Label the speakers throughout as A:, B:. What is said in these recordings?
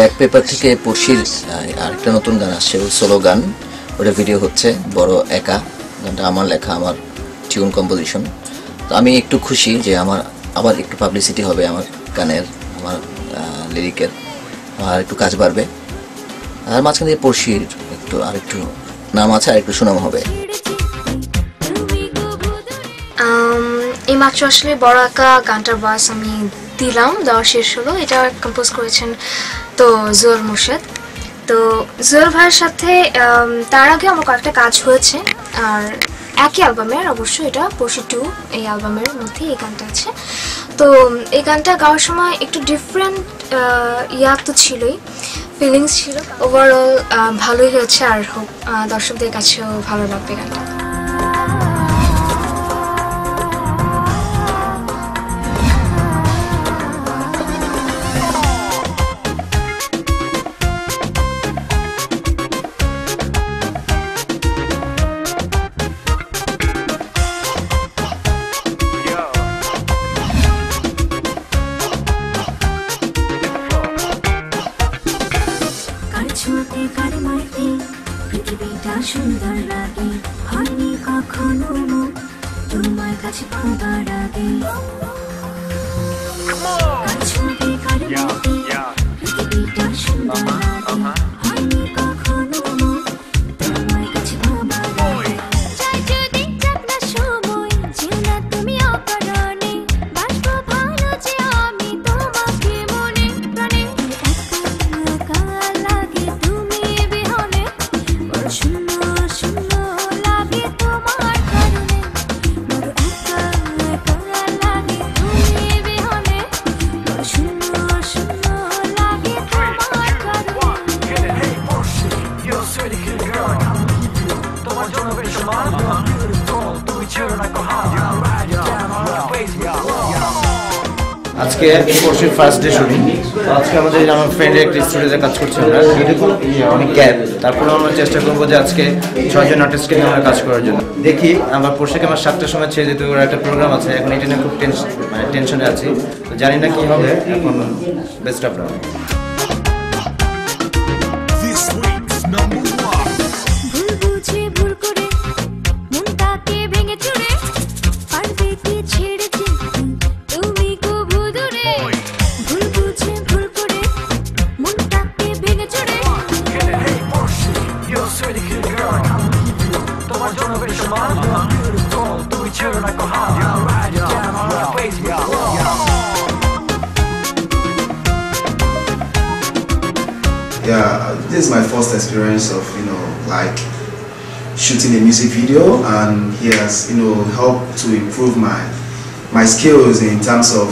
A: Black pepper থেকে পড়শির আরেকটা নতুন গান আসছে, সোলো গান, ওটা ভিডিও হচ্ছে, বড় একা। গানটা আমার লেখা, আমার টিউন কম্পোজিশন। তো আমি একটু খুশি যে আমার আবার একটু পাবলিসিটি হবে আমার গানের, আমার লিরিকের, আর একটু কাজ বাড়বে। আর মাঝখানে পড়শির আরেকটু নাম আছে, আর একটু সুনাম হবে।
B: এই মাত্র আসলে বড় একা গানটার ভয়েস আমি দেওয়া শেষ হলো। এটা কম্পোজ করেছেন তো জুয়েল মুর্শেদ। তো জুয়েল ভাইয়ের সাথে তার আগে আমার কয়েকটা কাজ হয়েছে, আর একই অ্যালবামের, অবশ্যই এটা পড়শি 2 এই অ্যালবামের মধ্যে এই গানটা আছে। তো এই গানটা গাওয়ার সময় একটু ডিফারেন্ট তো ছিলই, ফিলিংস ছিল। ওভারঅল ভালোই হয়েছে, আর হোক দর্শকদের কাছেও ভালো লাগবে গানটা। পৃথিবীটা সুন্দর লাগে, হয়নি কখনো তোমার কাছে পাবার আগে। পৃথিবীটা সুন্দর লাগে, হয়নি কখনো তোমার কাছে পাবার আগে। যদি যাক না সময়, যেও না তুমি অকারণে, বাসবো ভালো যে আমি তোমাকে মনে প্রাণে। একা লাগে তুমি বিহনে, শূন্য শূন্য লাগে তোমার কারণে। বড় একা লাগে তুমি বিহনে, শূন্য শূন্য লাগে তোমার কারণে।
C: আজকে পড়শির ফার্স্ট ডে শুটিং। আজকে আমাদের আমার ফ্রেন্ডের একটা স্টুডিওতে কাজ করছে, আমরা এরকম অনেক গ্যাপ, তারপরে আমরা চেষ্টা করবো যে আজকে 6 জন আর্টিস্টকে নিয়ে আমরা কাজ করার জন্য। দেখি আমার পড়শিকে আমার 7টার সময় ছেড়ে যেতে, ওর একটা প্রোগ্রাম আছে, এখন এটা নিয়ে খুব টেনশনে আছি, তো জানি না কি হবে। এখন best of luck.
D: Yeah, this is my first experience of like shooting a music video, and he has helped to improve my skills in terms of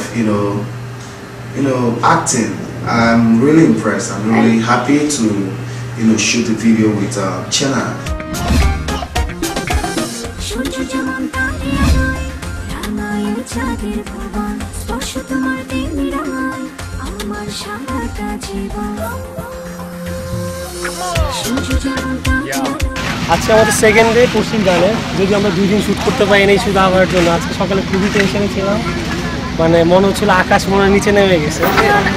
D: acting. I'm really impressed. I'm really happy to shoot the video with Chenna.
E: আজকে আমাদের second day পড়শির গানে, যদি আমরা 2 দিন shoot করতে পারি এই শুধু আমার জন্য। আজকে সকালে খুবই টেনশনে ছিলাম, মানে মনে হচ্ছিল আকাশ মনে নিচে নেমে গেছে।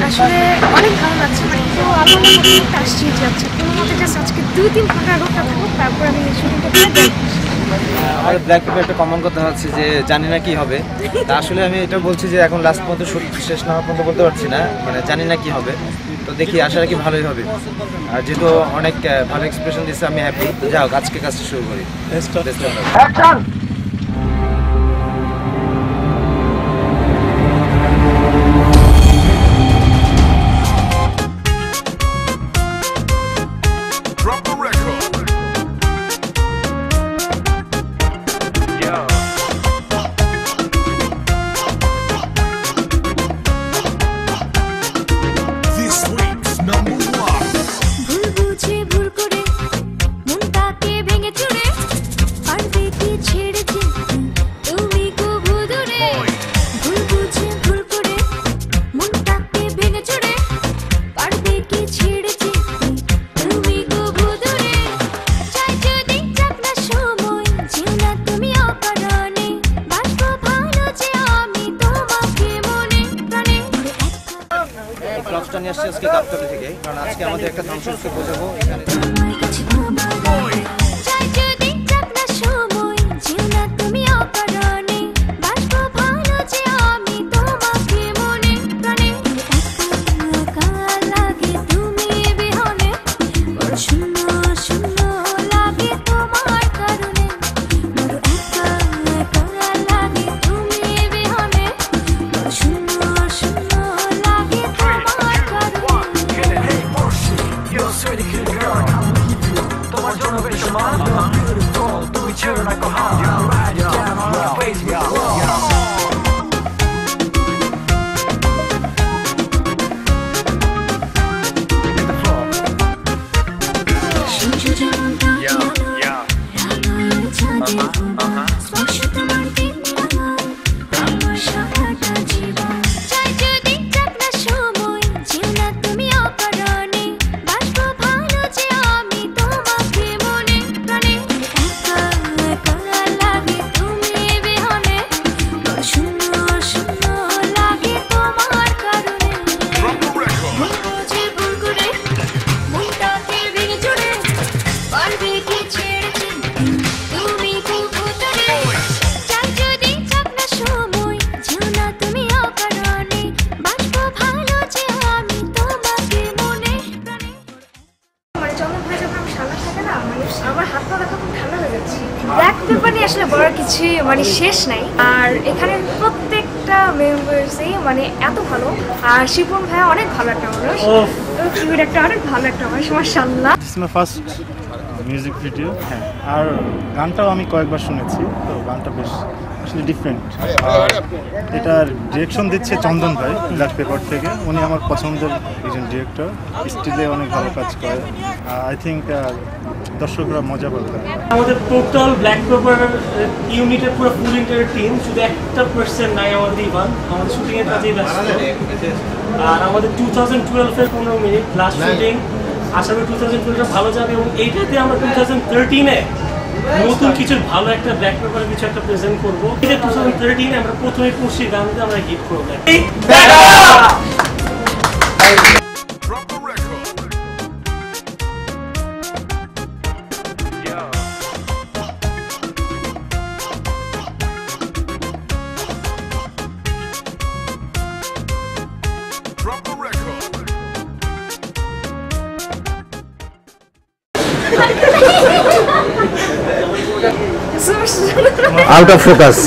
B: আসলে অনেক ভালো লাগছে, তো আমার মনে আসছি যাচ্ছে কোনো মতে জাস্ট আজকে 2-3 ঘন্টা রোগটা থাকুক, তারপর আমি শুটিংটা করে।
C: আর ব্ল্যাক পেপার একটা কমন কথা হচ্ছে যে জানি না কি হবে। তা আসলে আমি এটা বলছি যে এখন লাস্ট পর্যন্ত শুট শেষ না হওয়া পর্যন্ত বলতে পারছি না, মানে জানি না কি হবে। তো দেখি, আশা রাখি ভালোই হবে। আর যেহেতু অনেক ভালো এক্সপ্রেশন দিচ্ছে, আমি হ্যাপি। যাও আজকে কাজটা শুরু করি।
B: ভুল করে মনটাকে ভেঙে চুরে, পারবে কি ছেড়ে
C: নিয়ে আসছি আজকে গাবতলী থেকে, কারণ আজকে আমাদের একটা ধ্বংসকে বোঝাবো এখানে।
B: ব্ল্যাক পেপার নিয়ে আসলে বড় কিছু মানে শেষ নাই, আর এখানে প্রত্যেকটা মেম্বার্সই মানে এত ভালো, আর শিপন ভাইয়া অনেক ভালো একটা মানুষ, একটা অনেক ভালো একটা মানুষ, মাশাআল্লাহ।
F: This is my first music video. হ্যাঁ, আর গানটাও আমি কয়েকবার শুনেছি, তো গানটা বেশ আসলে ডিফারেন্ট। আর এটার ডিরেকশন দিচ্ছে চন্দন ভাই ব্ল্যাক পেপার থেকে, উনি আমার পছন্দের একজন ডিরেক্টর, স্টিলে অনেক ভালো কাজ করে। আই থিঙ্ক দর্শকরা মজা পাবে।
E: আমাদের টোটাল ব্ল্যাক পেপার ইউনিটের পুরো ফুল ইন্টার টিম, শুধু একটা পার্সেন্ট নাই আমাদের ইভান, আমাদের শুটিংয়ের কাজেই ব্যস্ত। আর আমাদের 2012-এর 15 মিনিট লাস্ট শুটিং, আশা করি 2012 ভালো যাবে, এবং এইটাতে আমরা 2013-এ নতুন কিছু ভালো একটা ব্ল্যাক পেপারের কিছু একটা প্রেজেন্ট করবো। 2013-এ আমরা প্রথমে পড়শির গানতে আমরা হিট করবো।
B: Out
C: of focus.